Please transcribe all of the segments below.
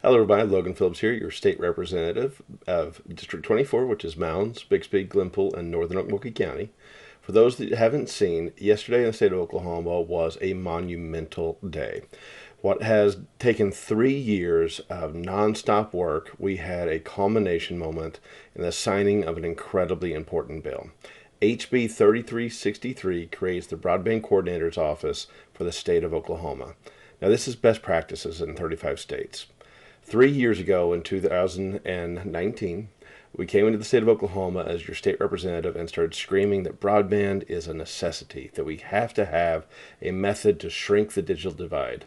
Hello, everybody. Logan Phillips here, your state representative of District 24, which is Mounds, Bixby, Glenpool, and Northern Okmulgee County. For those that haven't seen, yesterday in the state of Oklahoma was a monumental day. What has taken 3 years of nonstop work, we had a culmination moment in the signing of an incredibly important bill. HB 3363 creates the Broadband Coordinator's Office for the state of Oklahoma. Now, this is best practices in 35 states. 3 years ago in 2019, we came into the state of Oklahoma as your state representative and started screaming that broadband is a necessity, that we have to have a method to shrink the digital divide.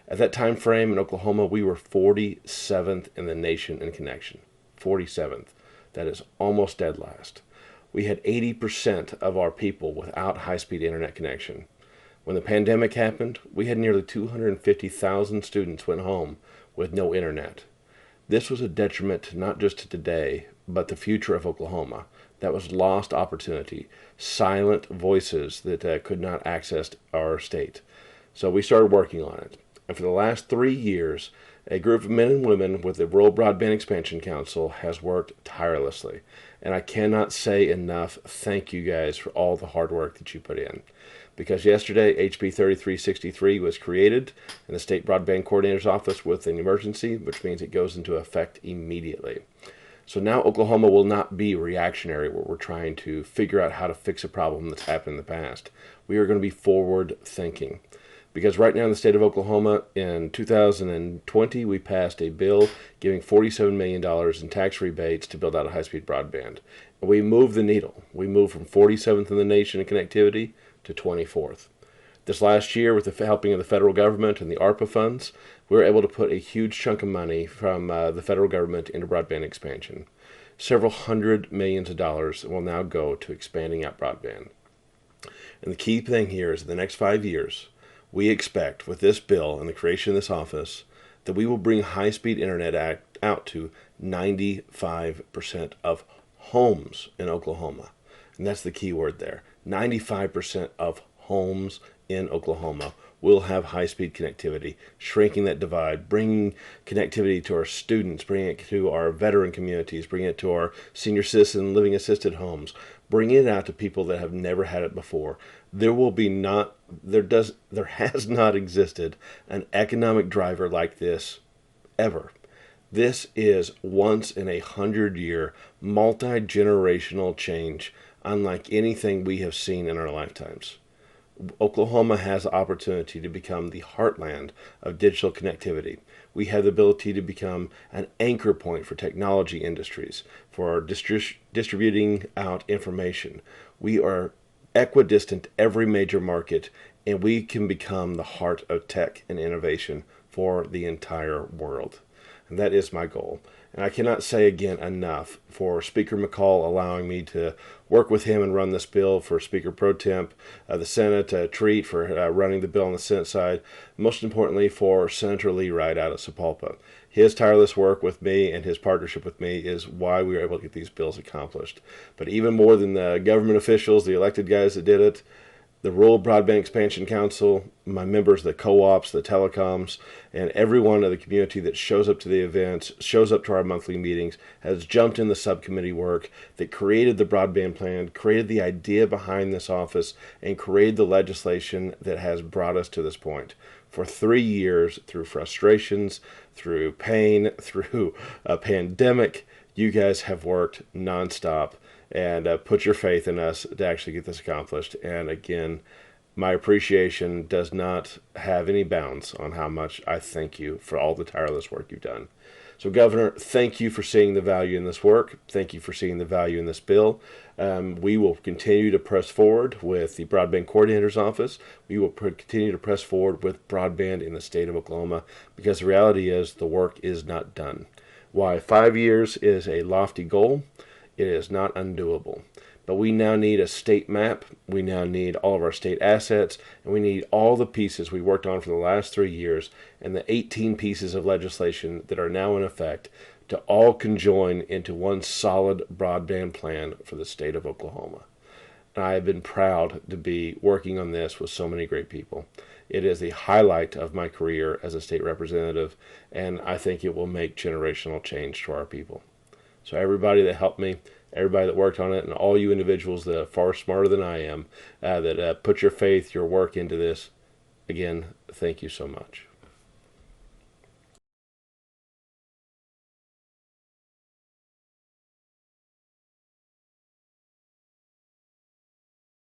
At that time frame in Oklahoma, we were 47th in the nation in connection. 47th. That is almost dead last. We had 80% of our people without high-speed internet connection. When the pandemic happened, we had nearly 250,000 students went home with no internet. This was a detriment not just to today, but the future of Oklahoma. That was lost opportunity, silent voices that could not access our state. So we started working on it. And for the last 3 years, a group of men and women with the Rural Broadband Expansion Council has worked tirelessly. And I cannot say enough thank you guys for all the hard work that you put in. Because yesterday, HB 3363 was created in the State Broadband Coordinator's Office with an emergency, which means it goes into effect immediately. So now Oklahoma will not be reactionary where we're trying to figure out how to fix a problem that's happened in the past. We are going to be forward thinking. Because right now in the state of Oklahoma, in 2020, we passed a bill giving $47 million in tax rebates to build out a high-speed broadband. And we moved the needle. We moved from 47th in the nation in connectivity to 24th. This last year, with the helping of the federal government and the ARPA funds, we were able to put a huge chunk of money from the federal government into broadband expansion. Several hundred millions of dollars will now go to expanding out broadband. And the key thing here is in the next 5 years, we expect with this bill and the creation of this office that we will bring high-speed internet out to 95% of homes in Oklahoma. And that's the key word there. 95% of homes in Oklahoma will have high-speed connectivity, shrinking that divide, bringing connectivity to our students, bringing it to our veteran communities, bringing it to our senior citizen living assisted homes, bringing it out to people that have never had it before. There has not existed an economic driver like this ever. This is once in 100-year, multi-generational change, unlike anything we have seen in our lifetimes. Oklahoma has the opportunity to become the heartland of digital connectivity. We have the ability to become an anchor point for technology industries, for distributing out information. We are equidistant every major market, and we can become the heart of tech and innovation for the entire world. And that is my goal. And I cannot say again enough for Speaker McCall allowing me to work with him and run this bill, for Speaker Pro Temp, the Senate, Treat for running the bill on the Senate side, most importantly for Senator Lee Wright out of Sapulpa. His tireless work with me and his partnership with me is why we were able to get these bills accomplished. But even more than the government officials, the elected guys that did it, the Rural Broadband Expansion Council, my members, the co-ops, the telecoms, and everyone of the community that shows up to the events, shows up to our monthly meetings, has jumped in the subcommittee work that created the broadband plan, created the idea behind this office, and created the legislation that has brought us to this point. For 3 years, through frustrations, through pain, through a pandemic, you guys have worked nonstop and put your faith in us to actually get this accomplished. And again, my appreciation does not have any bounds on how much I thank you for all the tireless work you've done. So, Governor, thank you for seeing the value in this work. Thank you for seeing the value in this bill. We will continue to press forward with the Broadband Coordinator's Office. We will continue to press forward with broadband in the state of Oklahoma, because the reality is the work is not done. Why 5 years is a lofty goal, it is not undoable. But we now need a state map. We now need all of our state assets, and we need all the pieces we worked on for the last 3 years and the 18 pieces of legislation that are now in effect to all conjoin into one solid broadband plan for the state of Oklahoma. And I have been proud to be working on this with so many great people. It is the highlight of my career as a state representative, and I think it will make generational change to our people. So everybody that helped me, everybody that worked on it, and all you individuals that are far smarter than I am, that put your faith, your work into this, again, thank you so much.